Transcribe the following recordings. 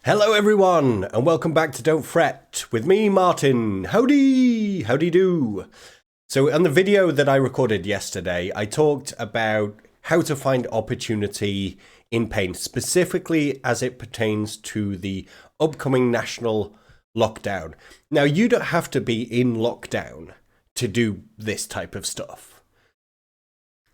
Hello everyone, and welcome back to Don't Fret with me, Martin. Howdy do. So on the video that I recorded yesterday, I talked about how to find opportunity in pain, specifically as it pertains to the upcoming national lockdown. Now, you don't have to be in lockdown to do this type of stuff,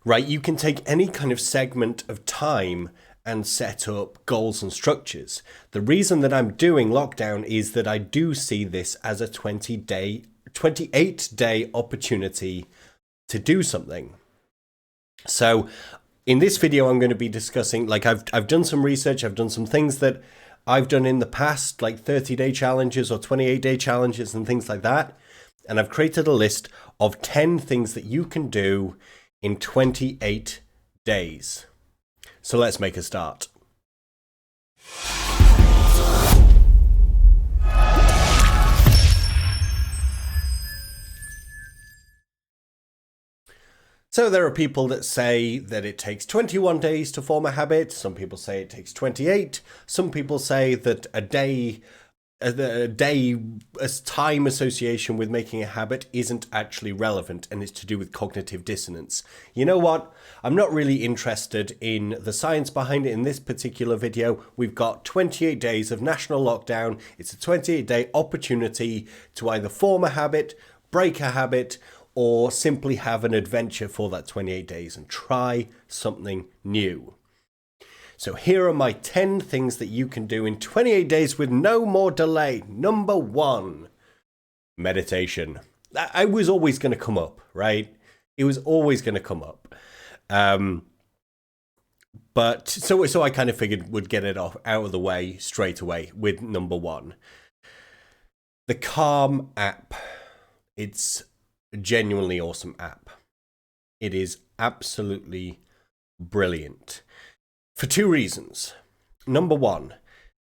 right? You can take any kind of segment of time and set up goals and structures. The reason that I'm doing lockdown is that I do see this as a 28-day opportunity to do something. So in this video, I'm going to be discussing, like I've done some research, I've done some things that I've done in the past, like 30-day challenges or 28-day challenges and things like that. And I've created a list of 10 things that you can do in 28 days. So let's make a start. So there are people that say that it takes 21 days to form a habit. Some people say it takes 28. Some people say that a day as time association with making a habit isn't actually relevant and it's to do with cognitive dissonance. You know what? I'm not really interested in the science behind it in this particular video. We've got 28 days of national lockdown. It's a 28-day opportunity to either form a habit, break a habit, or simply have an adventure for that 28 days and try something new. So here are my 10 things that you can do in 28 days with no more delay. Number 1, meditation. I was always going to come up, right? It was always going to come up. But so I kind of figured would get it out of the way straight away with number 1. The Calm app. It's a genuinely awesome app. It is absolutely brilliant. For 2 reasons. Number 1,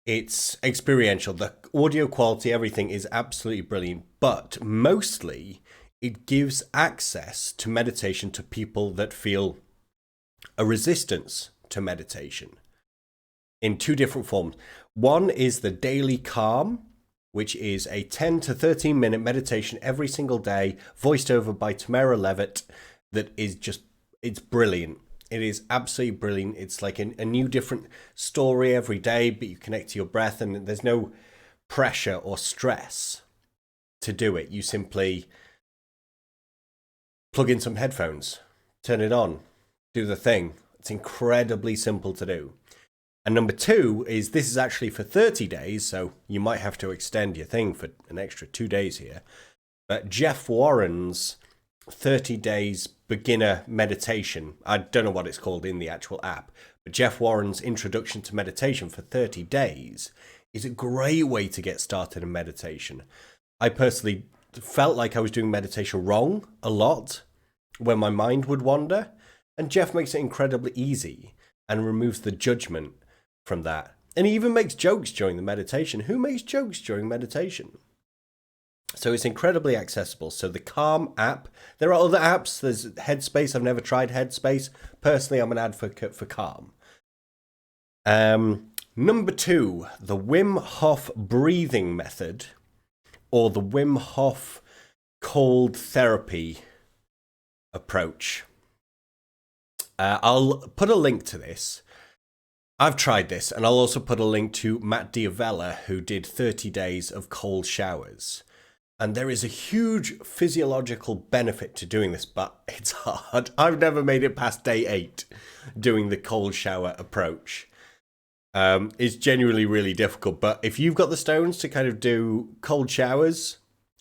it's experiential. The audio quality, everything is absolutely brilliant, but mostly it gives access to meditation to people that feel a resistance to meditation in 2 different forms. One is the Daily Calm, which is a 10 to 13 minute meditation every single day, voiced over by Tamara Levitt, that is just, it's brilliant. It is absolutely brilliant. It's like a new different story every day, but you connect to your breath and there's no pressure or stress to do it. You simply plug in some headphones, turn it on, do the thing. It's incredibly simple to do. And number 2 is this is actually for 30 days, so you might have to extend your thing for an extra 2 days here. But Jeff Warren's 30 days beginner meditation. I don't know what it's called in the actual app, but Jeff Warren's introduction to meditation for 30 days is a great way to get started in meditation. I personally felt like I was doing meditation wrong a lot when my mind would wander, and Jeff makes it incredibly easy and removes the judgment from that. And he even makes jokes during the meditation. Who makes jokes during meditation? So it's incredibly accessible. So the Calm app. There are other apps. There's Headspace. I've never tried Headspace. Personally, I'm an advocate for Calm. Number 2, the Wim Hof breathing method, or the Wim Hof cold therapy approach. I'll put a link to this. I've tried this, and I'll also put a link to Matt D'Avella, who did 30 days of cold showers. And there is a huge physiological benefit to doing this, but it's hard. I've never made it past day 8 doing the cold shower approach. It's genuinely really difficult, but if you've got the stones to kind of do cold showers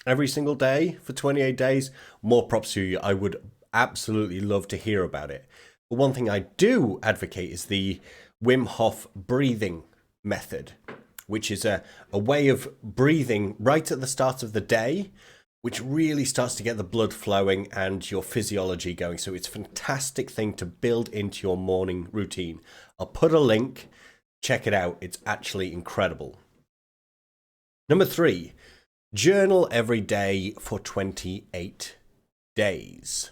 every single day for 28 days, more props to you. I would absolutely love to hear about it. But one thing I do advocate is the Wim Hof breathing method, which is a way of breathing right at the start of the day, which really starts to get the blood flowing and your physiology going. So it's a fantastic thing to build into your morning routine. I'll put a link. Check it out. It's actually incredible. Number 3, journal every day for 28 days.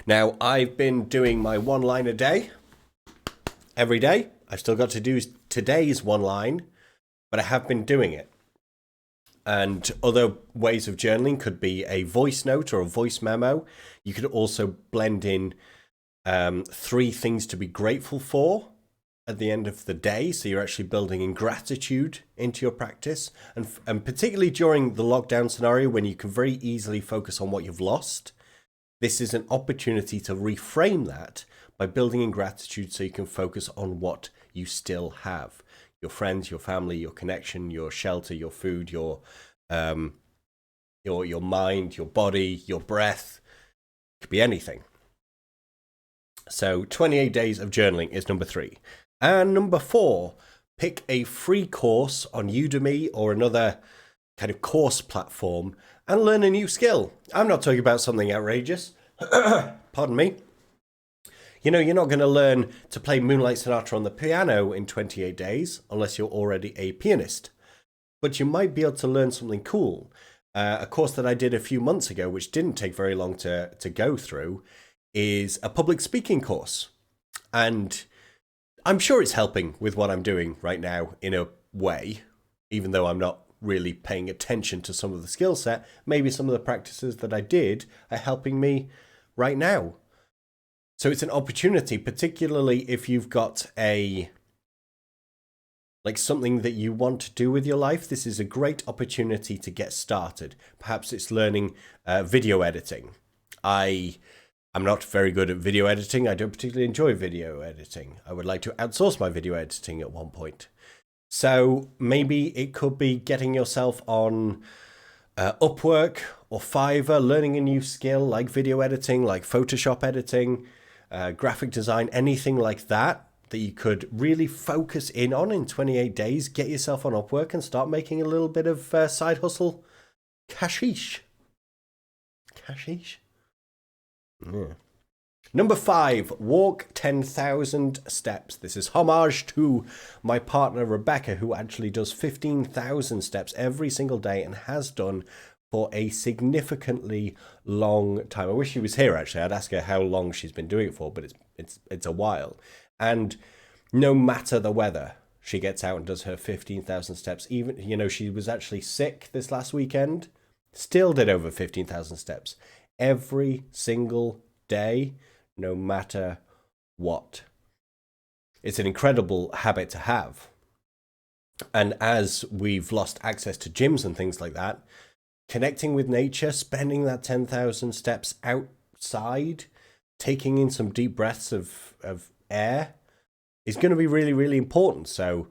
Now, I've been doing my 1 line a day every day. I've still got to do today's 1 line. but I have been doing it. And other ways of journaling could be a voice note or a voice memo. You could also blend in 3 things to be grateful for at the end of the day. So you're actually building in gratitude into your practice. And particularly during the lockdown scenario, when you can very easily focus on what you've lost, this is an opportunity to reframe that by building in gratitude so you can focus on what you still have. Your friends, your family, your connection, your shelter, your food, your mind, your body, your breath. It could be anything. So 28 days of journaling is number 3. And number 4, pick a free course on Udemy or another kind of course platform and learn a new skill. I'm not talking about something outrageous. Pardon me. You know, you're not going to learn to play Moonlight Sonata on the piano in 28 days unless you're already a pianist. But you might be able to learn something cool. A course that I did a few months ago, which didn't take very long to go through, is a public speaking course. And I'm sure it's helping with what I'm doing right now in a way, even though I'm not really paying attention to some of the skill set. Maybe some of the practices that I did are helping me right now. So it's an opportunity, particularly if you've got something that you want to do with your life. This is a great opportunity to get started. Perhaps it's learning video editing. I'm not very good at video editing. I don't particularly enjoy video editing. I would like to outsource my video editing at one point. So maybe it could be getting yourself on Upwork or Fiverr, learning a new skill like video editing, like Photoshop editing, graphic design, anything like that you could really focus in on in 28 days. Get yourself on Upwork and start making a little bit of side hustle cashish. Cashish? Yeah. Number 5, walk 10,000 steps. This is homage to my partner Rebecca, who actually does 15,000 steps every single day and has done for a significantly long time. I wish she was here, actually. I'd ask her how long she's been doing it for, but it's a while. And no matter the weather, she gets out and does her 15,000 steps. Even, she was actually sick this last weekend, still did over 15,000 steps every single day, no matter what. It's an incredible habit to have. And as we've lost access to gyms and things like that, connecting with nature, spending that 10,000 steps outside, taking in some deep breaths of air is going to be really, really important. So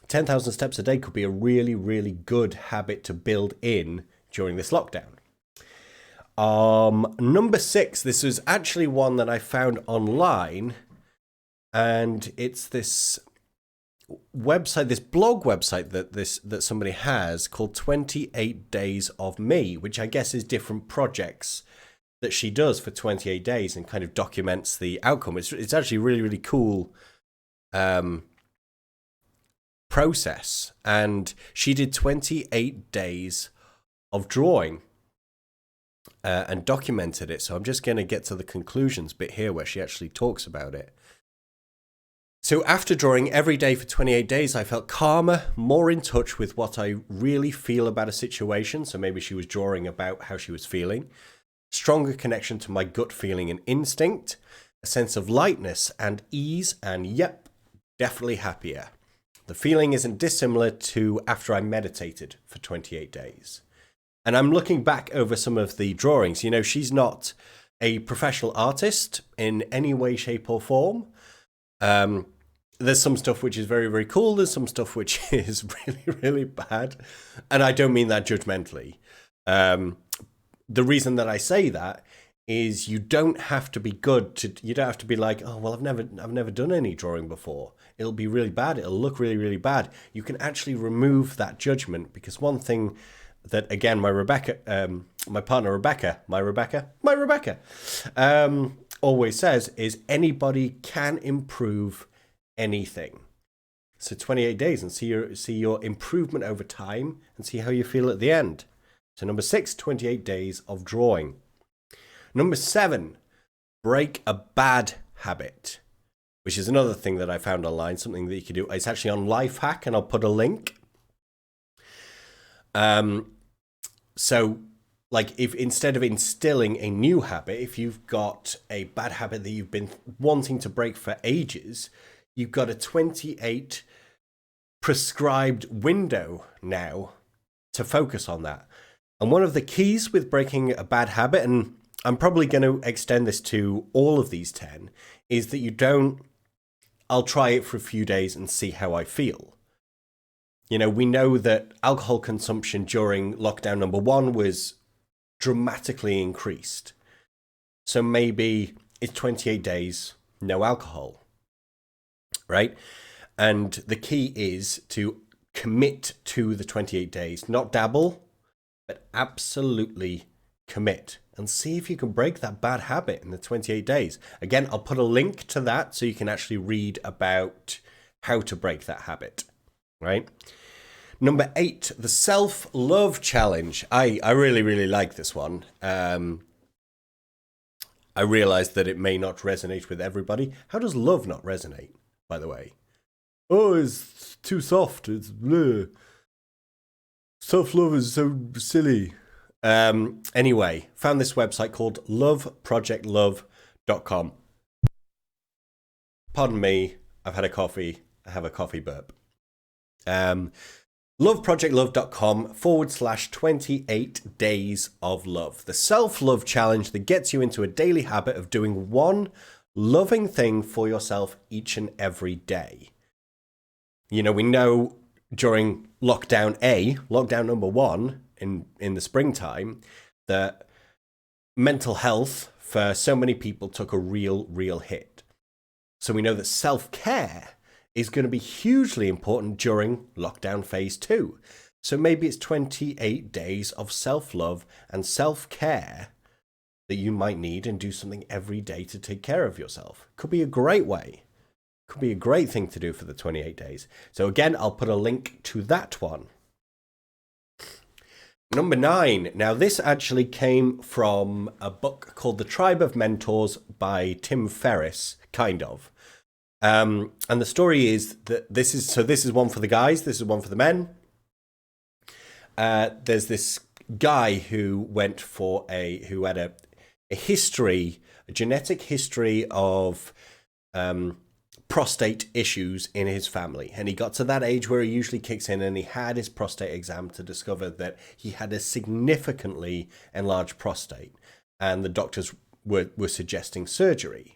10,000 steps a day could be a really, really good habit to build in during this lockdown. Number 6, this was actually one that I found online, and it's this website, this blog website that somebody has called 28 Days of Me, which I guess is different projects that she does for 28 days and kind of documents the outcome. It's actually really, really cool process. And she did 28 days of drawing and documented it. So I'm just going to get to the conclusions bit here where she actually talks about it. So after drawing every day for 28 days, I felt calmer, more in touch with what I really feel about a situation. So maybe she was drawing about how she was feeling. Stronger connection to my gut feeling and instinct. A sense of lightness and ease. And yep, definitely happier. The feeling isn't dissimilar to after I meditated for 28 days. And I'm looking back over some of the drawings. She's not a professional artist in any way, shape or form. There's some stuff which is very, very cool. There's some stuff which is really, really bad. And I don't mean that judgmentally. The reason that I say that is you don't have to be good you don't have to be like, oh, well, I've never done any drawing before. It'll be really bad. It'll look really, really bad. You can actually remove that judgment, because one thing that, again, my partner Rebecca, always says is anybody can improve anything. So 28 days and see your improvement over time and see how you feel at the end. So number 6, 28 days of drawing. Number 7, break a bad habit, which is another thing that I found online, something that you can do. It's actually on Lifehack, and I'll put a link. So, like, if instead of instilling a new habit, if you've got a bad habit that you've been wanting to break for ages, you've got a 28 prescribed window now to focus on that. And one of the keys with breaking a bad habit, and I'm probably going to extend this to all of these 10, is that you don't, I'll try it for a few days and see how I feel. You know, we know that alcohol consumption during lockdown number 1 was dramatically increased. So maybe it's 28 days, no alcohol, right? And the key is to commit to the 28 days, not dabble, but absolutely commit and see if you can break that bad habit in the 28 days. Again, I'll put a link to that so you can actually read about how to break that habit, right? Number 8, the self-love challenge. I really, really like this one. I realize that it may not resonate with everybody. How does love not resonate, by the way? Oh, it's too soft. It's bleh. Self-love is so silly. Anyway, found this website called loveprojectlove.com. Pardon me, I've had a coffee. I have a coffee burp. Loveprojectlove.com/28 days of love. The self-love challenge that gets you into a daily habit of doing one loving thing for yourself each and every day. You know, we know during lockdown number 1 in the springtime, that mental health for so many people took a real hit. So we know that self-care is going to be hugely important during lockdown phase 2. So maybe it's 28 days of self-love and self-care that you might need and do something every day to take care of yourself. Could be a great way. Could be a great thing to do for the 28 days. So again, I'll put a link to that one. Number 9. Now, this actually came from a book called The Tribe of Mentors by Tim Ferriss, kind of. And the story is that this is one for the guys, this is one for the men. There's this guy who had a genetic history of prostate issues in his family, and he got to that age where he usually kicks in, and he had his prostate exam to discover that he had a significantly enlarged prostate, and the doctors were suggesting surgery.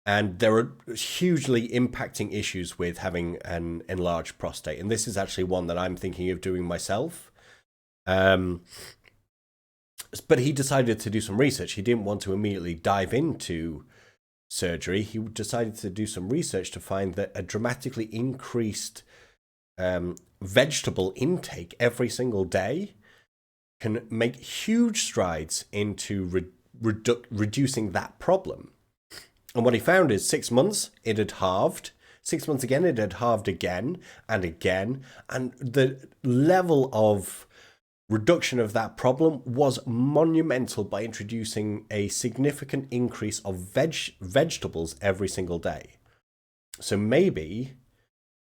And there are hugely impacting issues with having an enlarged prostate, and this is actually one that I'm thinking of doing myself. But he decided to do some research. He didn't want to immediately dive into surgery. He decided to do some research to find that a dramatically increased vegetable intake every single day can make huge strides into reducing that problem. And what he found is 6 months, it had halved. 6 months again, it had halved again and again. And the level of reduction of that problem was monumental by introducing a significant increase of vegetables every single day. So maybe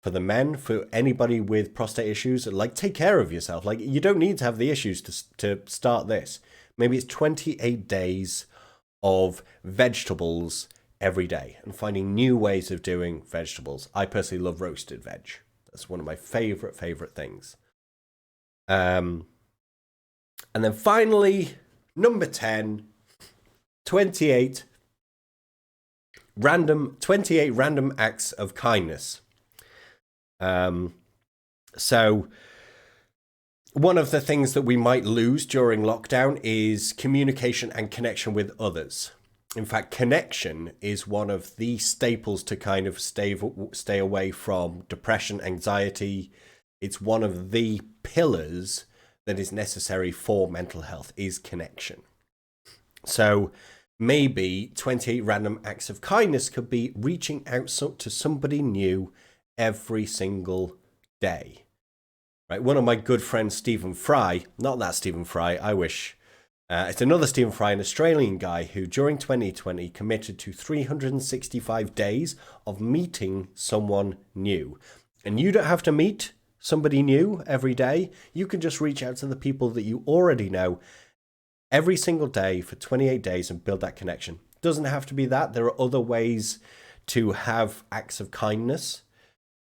for the men, for anybody with prostate issues, like, take care of yourself. Like, you don't need to have the issues to start this. Maybe it's 28 days of vegetables every day and finding new ways of doing vegetables. I personally love roasted veg. That's one of my favorite things. And then finally, number 10, 28 random acts of kindness. So one of the things that we might lose during lockdown is communication and connection with others. In fact, connection is one of the staples to kind of stay away from depression, anxiety. It's one of the pillars that is necessary for mental health, is connection. So maybe 28 random acts of kindness could be reaching out to somebody new every single day. Right? One of my good friends, Stephen Fry, not that Stephen Fry, I wish. It's another Stephen Fry, an Australian guy who during 2020 committed to 365 days of meeting someone new. And you don't have to meet somebody new every day. You can just reach out to the people that you already know every single day for 28 days and build that connection. Doesn't have to be that. There are other ways to have acts of kindness,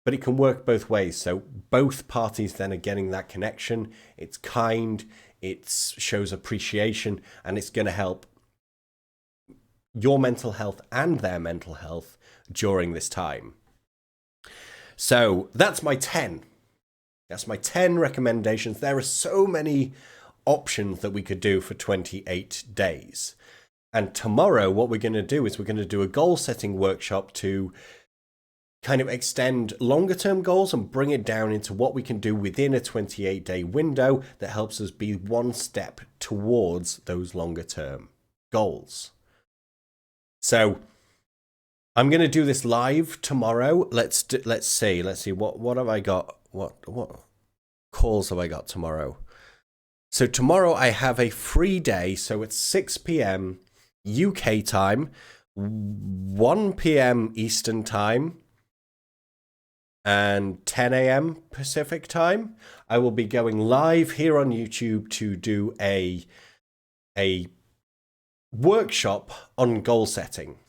but it can work both ways. So both parties then are getting that connection. It's kind, it shows appreciation, and it's going to help your mental health and their mental health during this time. So that's my 10. That's my 10 recommendations. There are so many options that we could do for 28 days. And tomorrow, what we're going to do is we're going to do a goal setting workshop to kind of extend longer term goals and bring it down into what we can do within a 28-day window that helps us be one step towards those longer term goals. So I'm going to do this live tomorrow. Let's see what have I got? What calls have I got tomorrow? So tomorrow I have a free day. So it's 6 p.m. UK time, 1 p.m. Eastern time, and 10 a.m. Pacific time. I will be going live here on YouTube to do a workshop on goal setting.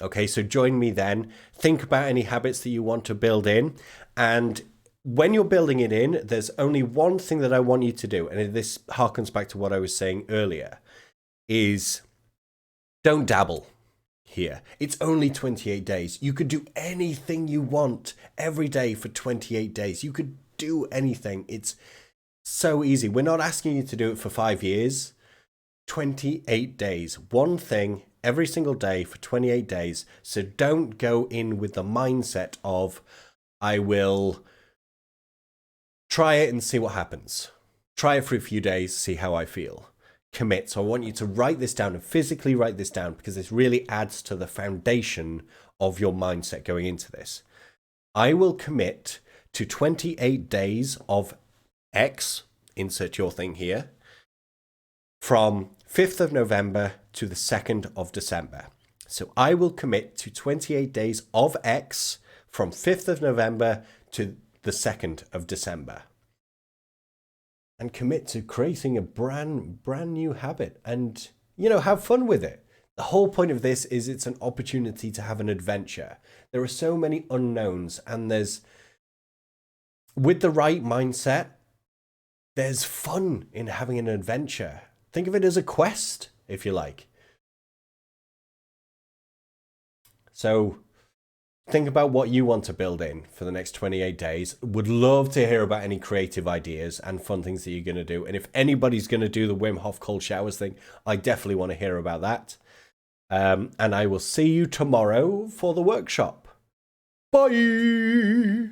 Okay, so join me then. Think about any habits that you want to build in. And when you're building it in, there's only one thing that I want you to do. And this harkens back to what I was saying earlier, is don't dabble here. It's only 28 days. You could do anything you want every day for 28 days. You could do anything. It's so easy. We're not asking you to do it for 5 years. 28 days. One thing every single day for 28 days. So don't go in with the mindset of, I will try it and see what happens. Try it for a few days, see how I feel. Commit. So I want you to write this down and physically write this down, because this really adds to the foundation of your mindset going into this. I will commit to 28 days of X, insert your thing here, from 5th of November to the 2nd of December. So I will commit to 28 days of X from 5th of November to the 2nd of December. And commit to creating a brand new habit and, have fun with it. The whole point of this is it's an opportunity to have an adventure. There are so many unknowns, and with the right mindset, there's fun in having an adventure. Think of it as a quest, if you like. So think about what you want to build in for the next 28 days. Would love to hear about any creative ideas and fun things that you're going to do. And if anybody's going to do the Wim Hof cold showers thing, I definitely want to hear about that. And I will see you tomorrow for the workshop. Bye.